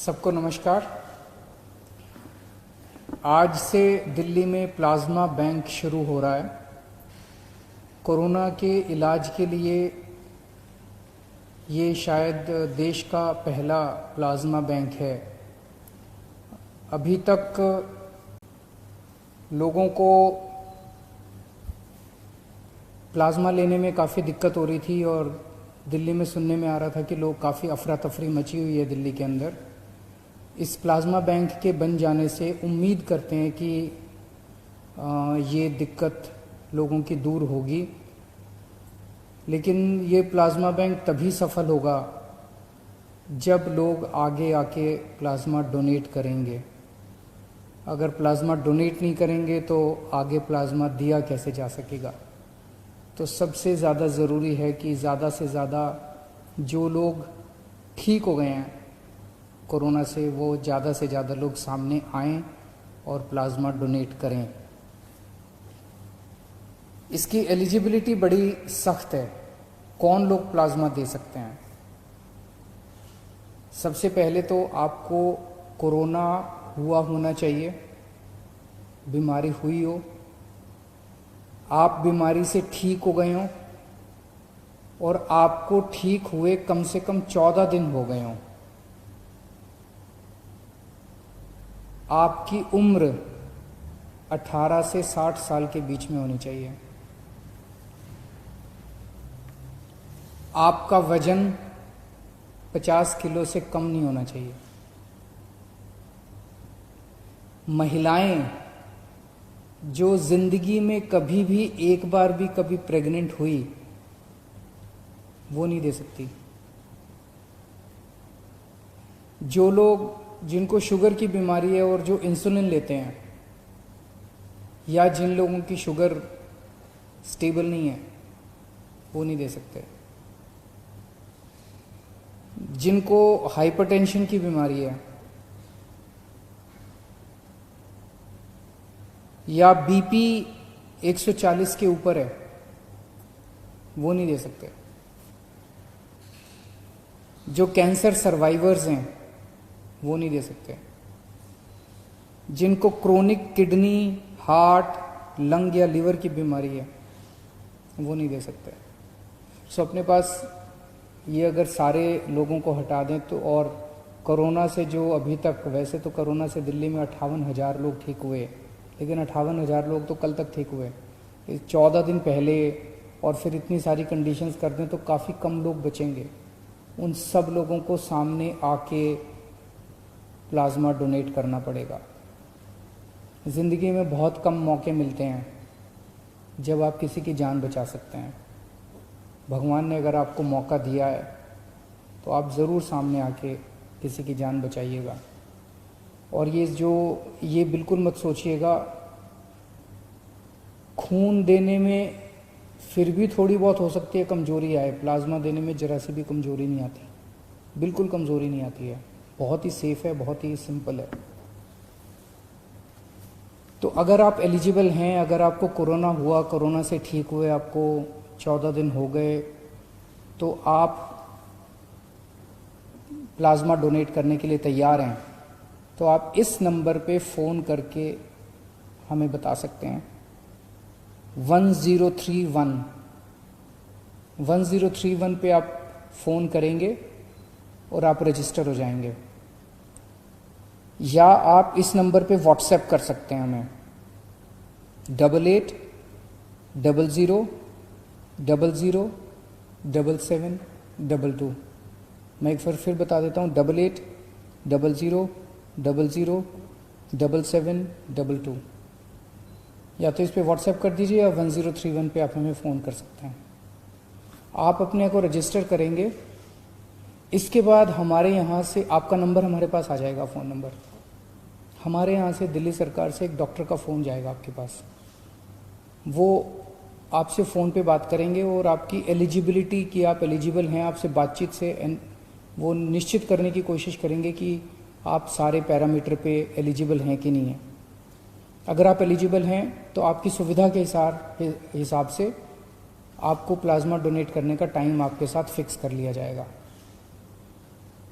सबको नमस्कार। आज से दिल्ली में प्लाज्मा बैंक शुरू हो रहा है। कोरोना के इलाज के लिए ये शायद देश का पहला प्लाज्मा बैंक है। अभी तक लोगों को प्लाज्मा लेने में काफ़ी दिक्कत हो रही थी और दिल्ली में सुनने में आ रहा था कि लोग काफ़ी अफरा तफरी मची हुई है दिल्ली के अंदर। इस प्लाज्मा बैंक के बन जाने से उम्मीद करते हैं कि ये दिक्कत लोगों की दूर होगी, लेकिन ये प्लाज्मा बैंक तभी सफल होगा जब लोग आगे आके प्लाज्मा डोनेट करेंगे। अगर प्लाज्मा डोनेट नहीं करेंगे तो आगे प्लाज्मा दिया कैसे जा सकेगा। तो सबसे ज़्यादा ज़रूरी है कि ज़्यादा से ज़्यादा जो लोग ठीक हो गए हैं कोरोना से, वो ज़्यादा से ज़्यादा लोग सामने आएं और प्लाज्मा डोनेट करें। इसकी एलिजिबिलिटी बड़ी सख्त है। कौन लोग प्लाज्मा दे सकते हैं? सबसे पहले तो आपको कोरोना हुआ होना चाहिए, बीमारी हुई हो, आप बीमारी से ठीक हो गए हों और आपको ठीक हुए कम से कम 14 दिन हो गए हों। आपकी उम्र 18 से 60 साल के बीच में होनी चाहिए। आपका वजन 50 किलो से कम नहीं होना चाहिए। महिलाएं जो जिंदगी में कभी भी एक बार भी कभी प्रेग्नेंट हुई वो नहीं दे सकती। जो लोग जिनको शुगर की बीमारी है और जो इंसुलिन लेते हैं, या जिन लोगों की शुगर स्टेबल नहीं है, वो नहीं दे सकते। जिनको हाइपरटेंशन की बीमारी है या बीपी 140 के ऊपर है, वो नहीं दे सकते। जो कैंसर सर्वाइवर्स हैं वो नहीं दे सकते। जिनको क्रोनिक किडनी, हार्ट, लंग या लिवर की बीमारी है वो नहीं दे सकते। सो अपने पास ये अगर सारे लोगों को हटा दें तो, और कोरोना से जो अभी तक, वैसे तो कोरोना से दिल्ली में 58,000 लोग ठीक हुए, लेकिन 58,000 लोग तो कल तक ठीक हुए। 14 दिन पहले और फिर इतनी सारी कंडीशंस कर दें तो काफ़ी कम लोग बचेंगे। उन सब लोगों को सामने आके प्लाज्मा डोनेट करना पड़ेगा। ज़िंदगी में बहुत कम मौके मिलते हैं जब आप किसी की जान बचा सकते हैं। भगवान ने अगर आपको मौका दिया है तो आप ज़रूर सामने आके किसी की जान बचाइएगा। और ये बिल्कुल मत सोचिएगा खून देने में फिर भी थोड़ी बहुत हो सकती है कमज़ोरी आए, प्लाज्मा देने में ज़रा सी भी कमज़ोरी नहीं आती, बिल्कुल कमज़ोरी नहीं आती है। बहुत ही सेफ़ है, बहुत ही सिंपल है। तो अगर आप एलिजिबल हैं, अगर आपको कोरोना हुआ, कोरोना से ठीक हुए आपको 14 दिन हो गए, तो आप प्लाज्मा डोनेट करने के लिए तैयार हैं, तो आप इस नंबर पे फ़ोन करके हमें बता सकते हैं। 1031 पे आप फ़ोन करेंगे और आप रजिस्टर हो जाएंगे। या आप इस नंबर पे व्हाट्सएप कर सकते हैं हमें 8800007722। मैं एक बार फिर बता देता हूँ 8800007722। या तो इस पे व्हाट्सएप कर दीजिए या 1031 पे आप हमें फ़ोन कर सकते हैं। आप अपने को रजिस्टर करेंगे, इसके बाद हमारे यहाँ से आपका नंबर हमारे पास आ जाएगा, फ़ोन नंबर। हमारे यहाँ से दिल्ली सरकार से एक डॉक्टर का फ़ोन जाएगा आपके पास। वो आपसे फ़ोन पे बात करेंगे और आपकी एलिजिबिलिटी कि आप एलिजिबल हैं, आपसे बातचीत से वो निश्चित करने की कोशिश करेंगे कि आप सारे पैरामीटर पे एलिजिबल हैं कि नहीं हैं। अगर आप एलिजिबल हैं तो आपकी सुविधा के हिसाब से आपको प्लाज्मा डोनेट करने का टाइम आपके साथ फिक्स कर लिया जाएगा।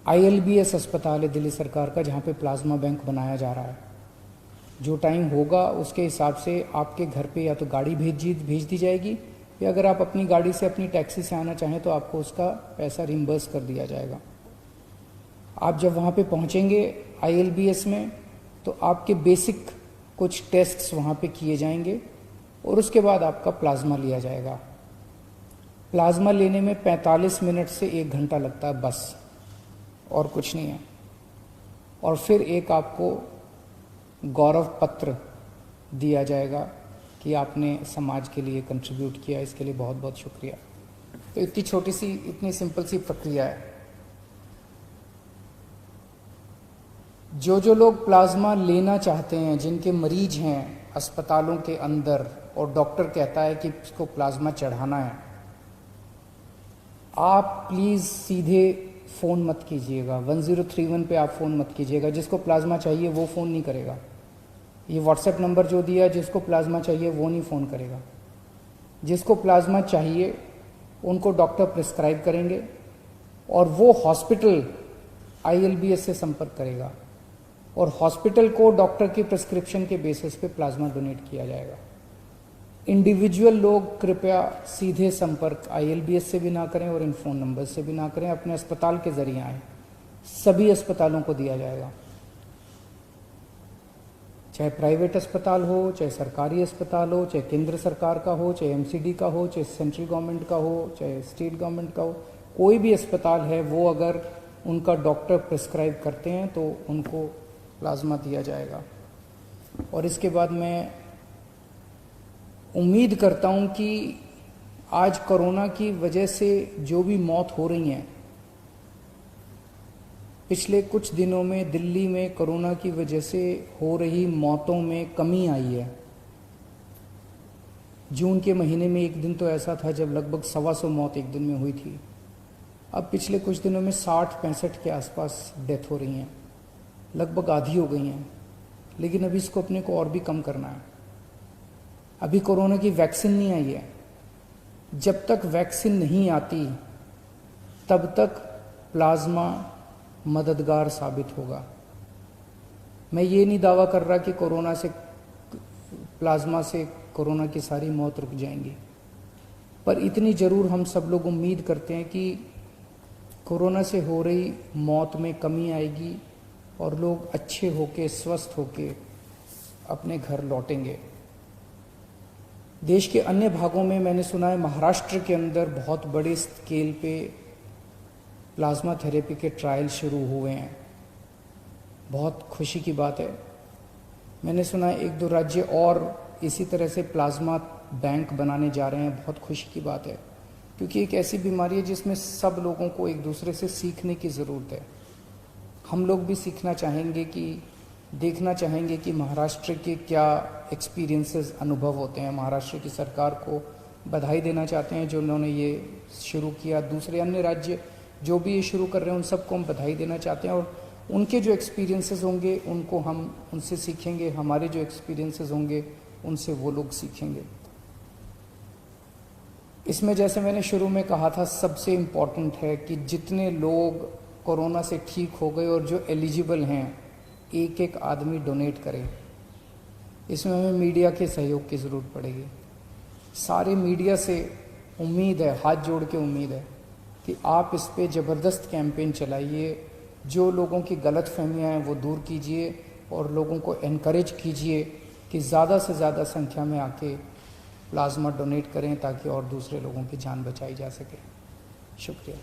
ILBS अस्पताल है दिल्ली सरकार का, जहाँ पे प्लाज्मा बैंक बनाया जा रहा है। जो टाइम होगा उसके हिसाब से आपके घर पे या तो गाड़ी भेज दी जाएगी, या अगर आप अपनी गाड़ी से अपनी टैक्सी से आना चाहें तो आपको उसका पैसा रिम्बर्स कर दिया जाएगा। आप जब वहाँ पे पहुँचेंगे ILBS में, तो आपके बेसिक कुछ टेस्ट्स वहाँ पे किए जाएंगे और उसके बाद आपका प्लाज्मा लिया जाएगा। प्लाज्मा लेने में 45 मिनट से 1 घंटा लगता है बस, और कुछ नहीं है। और फिर एक आपको गौरव पत्र दिया जाएगा कि आपने समाज के लिए कंट्रीब्यूट किया, इसके लिए बहुत बहुत शुक्रिया। तो इतनी छोटी सी, इतनी सिंपल सी प्रक्रिया है। जो लोग प्लाज्मा लेना चाहते हैं, जिनके मरीज हैं अस्पतालों के अंदर और डॉक्टर कहता है कि इसको प्लाज्मा चढ़ाना है, आप प्लीज़ सीधे फ़ोन मत कीजिएगा। 1031 पे आप फ़ोन मत कीजिएगा। जिसको प्लाज्मा चाहिए वो फ़ोन नहीं करेगा। ये व्हाट्सएप नंबर जो दिया, जिसको प्लाज्मा चाहिए वो नहीं फ़ोन करेगा। जिसको प्लाज्मा चाहिए उनको डॉक्टर प्रिस्क्राइब करेंगे और वो हॉस्पिटल ILBS से संपर्क करेगा और हॉस्पिटल को डॉक्टर की प्रिस्क्रिप्शन के बेसिस पे प्लाज्मा डोनेट किया जाएगा। इंडिविजुअल लोग कृपया सीधे संपर्क ILBS से भी ना करें और इन फ़ोन नंबर से भी ना करें, अपने अस्पताल के ज़रिए आएँ। सभी अस्पतालों को दिया जाएगा, चाहे प्राइवेट अस्पताल हो, चाहे सरकारी अस्पताल हो, चाहे केंद्र सरकार का हो, चाहे MCD का हो, चाहे सेंट्रल गवर्नमेंट का हो, चाहे स्टेट गवर्नमेंट का हो। कोई भी अस्पताल है, वो अगर उनका डॉक्टर प्रिस्क्राइब करते हैं तो उनको प्लाज्मा दिया जाएगा। और इसके बाद मैं उम्मीद करता हूं कि आज कोरोना की वजह से जो भी मौत हो रही हैं, पिछले कुछ दिनों में दिल्ली में कोरोना की वजह से हो रही मौतों में कमी आई है। जून के महीने में एक दिन तो ऐसा था जब लगभग 125 मौत एक दिन में हुई थी। अब पिछले कुछ दिनों में 60-65 के आसपास डेथ हो रही हैं, लगभग आधी हो गई हैं। लेकिन अभी इसको अपने को और भी कम करना है। अभी कोरोना की वैक्सीन नहीं आई है। जब तक वैक्सीन नहीं आती तब तक प्लाज्मा मददगार साबित होगा। मैं ये नहीं दावा कर रहा कि कोरोना से, प्लाज्मा से कोरोना की सारी मौत रुक जाएंगी, पर इतनी ज़रूर हम सब लोग उम्मीद करते हैं कि कोरोना से हो रही मौत में कमी आएगी और लोग अच्छे होके, स्वस्थ होके अपने घर लौटेंगे। देश के अन्य भागों में मैंने सुना है, महाराष्ट्र के अंदर बहुत बड़े स्केल पे प्लाज्मा थेरेपी के ट्रायल शुरू हुए हैं। बहुत खुशी की बात है। मैंने सुना है 1-2 राज्य और इसी तरह से प्लाज्मा बैंक बनाने जा रहे हैं। बहुत खुशी की बात है, क्योंकि एक ऐसी बीमारी है जिसमें सब लोगों को एक दूसरे से सीखने की ज़रूरत है। हम लोग भी सीखना चाहेंगे, कि देखना चाहेंगे कि महाराष्ट्र के क्या एक्सपीरियंसेस, अनुभव होते हैं। महाराष्ट्र की सरकार को बधाई देना चाहते हैं जो उन्होंने ये शुरू किया। दूसरे अन्य राज्य जो भी ये शुरू कर रहे हैं उन सबको हम बधाई देना चाहते हैं, और उनके जो एक्सपीरियंसेस होंगे उनको हम उनसे सीखेंगे। हमारे जो एक्सपीरियंसेस होंगे उनसे वो लोग सीखेंगे। इसमें जैसे मैंने शुरू में कहा था, सबसे इम्पॉर्टेंट है कि जितने लोग कोरोना से ठीक हो गए और जो एलिजिबल हैं, एक आदमी डोनेट करे। इसमें हमें मीडिया के सहयोग की ज़रूरत पड़ेगी। सारे मीडिया से उम्मीद है, हाथ जोड़ के उम्मीद है कि आप इस पे ज़बरदस्त कैंपेन चलाइए। जो लोगों की गलत फहमियाँ हैं वो दूर कीजिए और लोगों को एनकरेज कीजिए कि ज़्यादा से ज़्यादा संख्या में आके प्लाज्मा डोनेट करें, ताकि और दूसरे लोगों की जान बचाई जा सके। शुक्रिया।